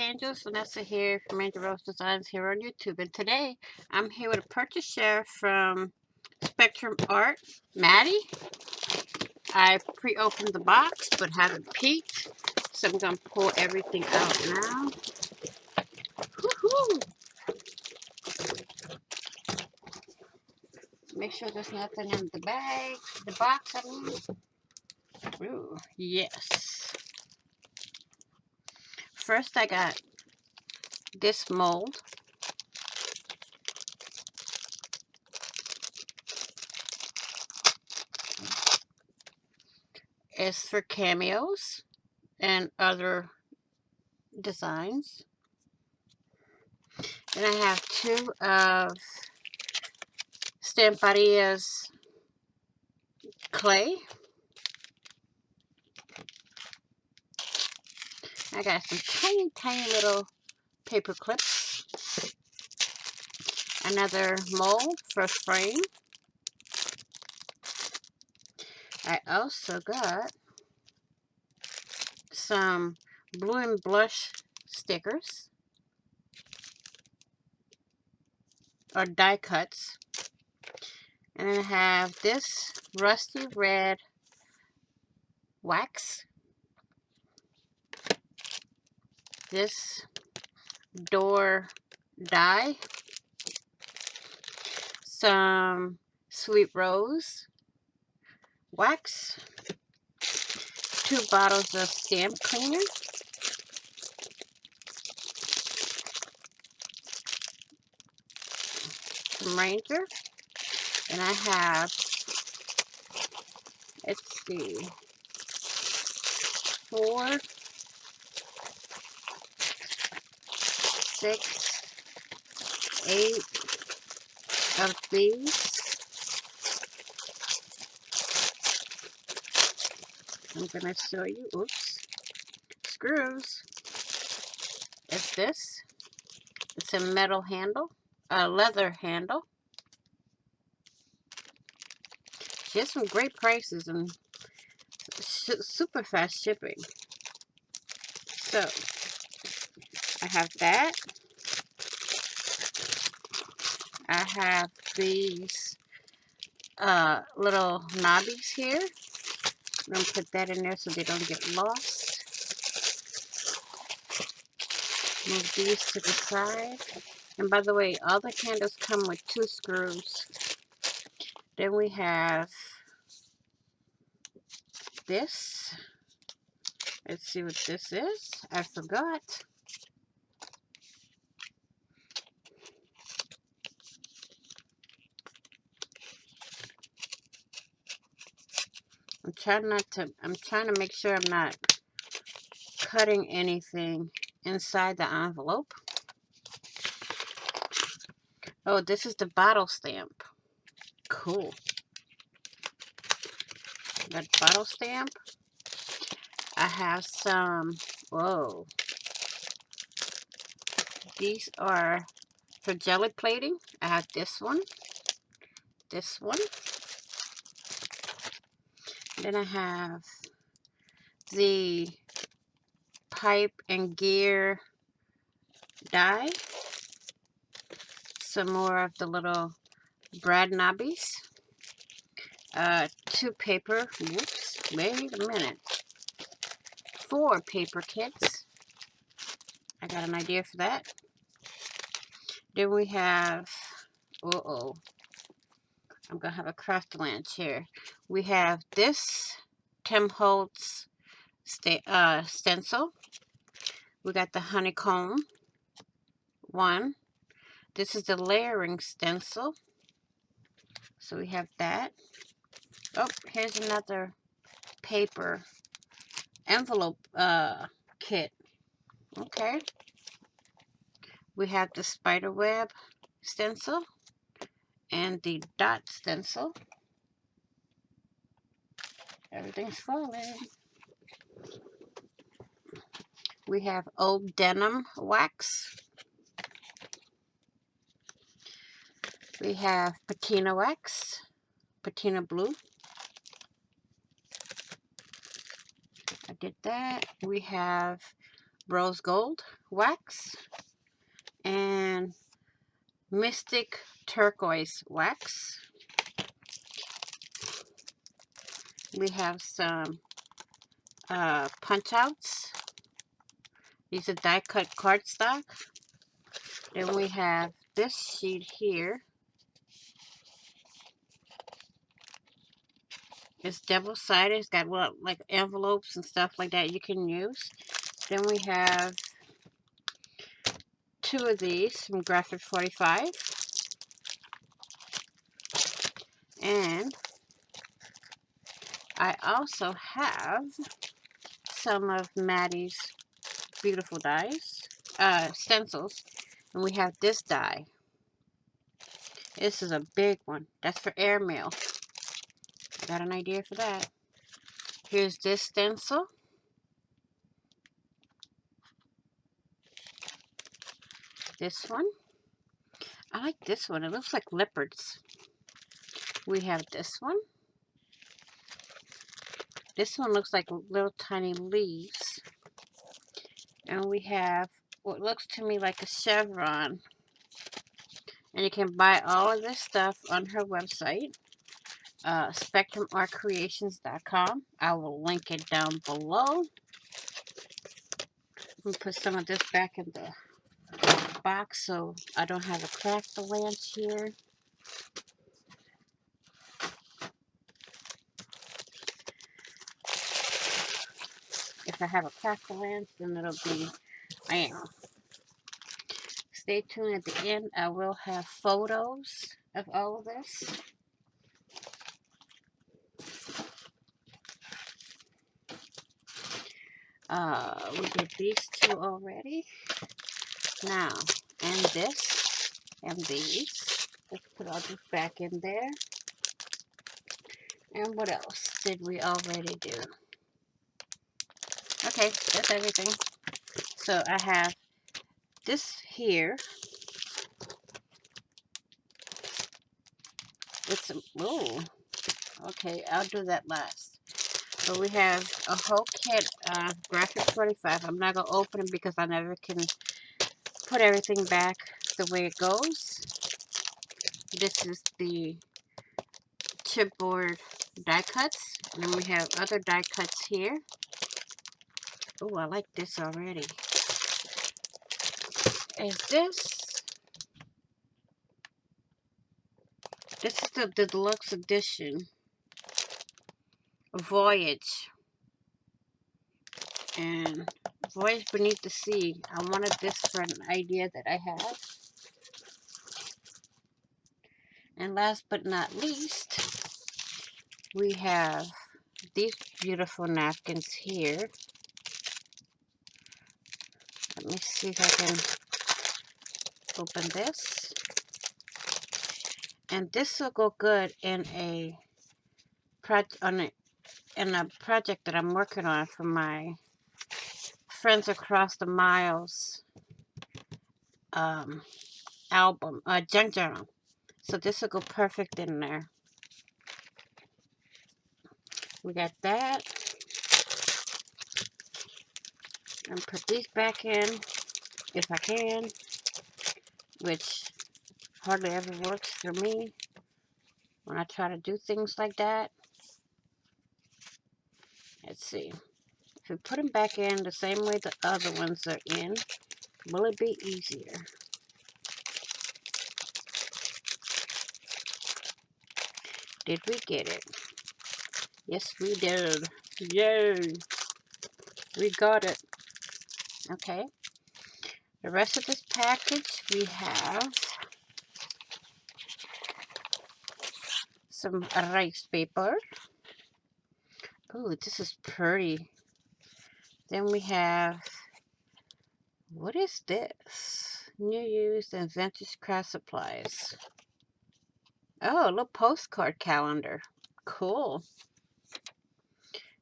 Angels, Vanessa here from Angel Rose Designs here on YouTube, and today I'm here with a purchase share from Spectrum Art, Maddie. I pre-opened the box but haven't peeked, so I'm going to pull everything out now. Woohoo! Make sure there's nothing in the bag, the box I mean. Ooh, yes. First I got this mold. It's for cameos and other designs. Then I have two of Stamparia's clay. I got some tiny little paper clips. Another mold for a frame. I also got some blue and blush stickers or die cuts. And then I have this rusty red wax. This door die. Some sweet rose wax. 2 bottles of stamp cleaner. Some Ranger. And I have, let's see, 4, 6, 8 of these. I'm going to show you, oops, screws. It's this. It's a metal handle, a leather handle. She has some great prices and super fast shipping. So, I have that. I have these little knobbies here. I'm going to put that in there so they don't get lost. Move these to the side. And by the way, all the candles come with 2 screws. Then we have this. Let's see what this is. I forgot. I'm trying to make sure I'm not cutting anything inside the envelope. Oh, this is the bottle stamp. Cool. That bottle stamp. I have some, whoa. These are for jelly plating. I have this one. Then I have the pipe and gear die. Some more of the little brad knobbies. 2 paper, whoops, wait a minute. 4 paper kits. I got an idea for that. Then we have, I'm going to have a craft lunch here. We have this Tim Holtz stencil. We got the honeycomb one. This is the layering stencil. So we have that. Oh, here's another paper envelope kit. Okay. We have the spider web stencil and the dot stencil. Everything's falling. We have old denim wax. We have patina wax, patina blue. I did that. We have rose gold wax and mystic turquoise wax. We have some punch outs. These are die cut cardstock. Then we have this sheet here. It's double-sided. It's got like envelopes and stuff like that you can use. Then we have 2 of these from Graphic 45. And I also have some of Maddie's beautiful dies, stencils. And we have this die. This is a big one. That's for airmail. I got an idea for that. Here's this stencil. This one. I like this one. It looks like leopards. We have this one. This one looks like little tiny leaves. And we have what looks to me like a chevron. And you can buy all of this stuff on her website, spectrumartcreations.com. I will link it down below. We'll put some of this back in the box so I don't have a crack-a-lance here. If I have a crack-a-lance, then it'll be, I am. Stay tuned at the end. I will have photos of all of this. We did these 2 already. Now, and this, and these. Let's put all this back in there. And what else did we already do? Okay, that's everything. So I have this here. It's some, oh, okay, I'll do that last. But we have a whole kit of Graphic 45. I'm not going to open it because I never can put everything back the way it goes. This is the chipboard die cuts. And then we have other die cuts here. Oh, I like this already. Is this? This is the deluxe edition. Voyage. And Voyage Beneath the Sea. I wanted this for an idea that I have. And last but not least, we have these beautiful napkins here. Let me see if I can open this. And this will go good in a project that I'm working on for my Friends Across the Miles album, junk journal. So this will go perfect in there. We got that. And put these back in if I can, which hardly ever works for me when I try to do things like that. Let's see. If we put them back in the same way the other ones are in, will it be easier? Did we get it? Yes, we did. Yay! We got it. Okay. The rest of this package, we have some rice paper. Ooh, this is pretty. Then we have, what is this? New Use and Vintage Craft Supplies. Oh, a little postcard calendar. Cool.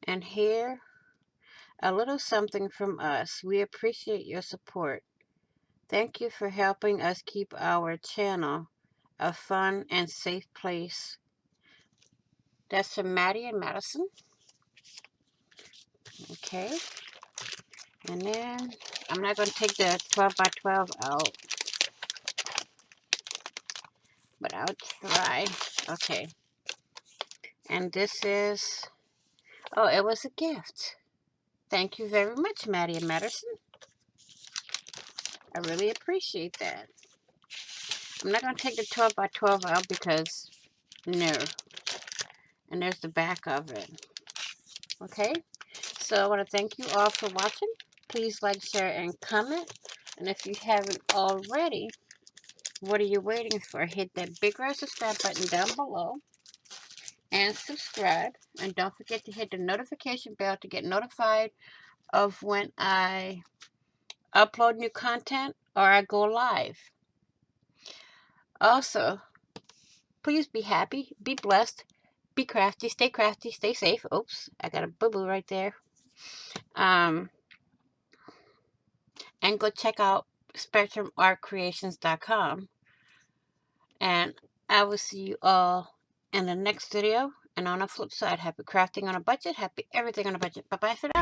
And here, a little something from us. We appreciate your support. Thank you for helping us keep our channel a fun and safe place. That's from Maddie and Madison. Okay. And then I'm not going to take the 12 by 12 out, but I'll try. Okay. And this is, oh, it was a gift. Thank you very much, Maddie and Madison. I really appreciate that. I'm not going to take the 12 by 12 out because, no. And there's the back of it. Okay? So I want to thank you all for watching. Please like, share, and comment. And if you haven't already, what are you waiting for? Hit that big red subscribe button down below and subscribe. And don't forget to hit the notification bell to get notified of when I upload new content or I go live. Also, please be happy, be blessed, be crafty, stay safe. Oops, I got a boo-boo right there. And go check out spectrumartcreations.com. And I will see you all in the next video. And on the flip side, happy crafting on a budget, happy everything on a budget. Bye-bye for now.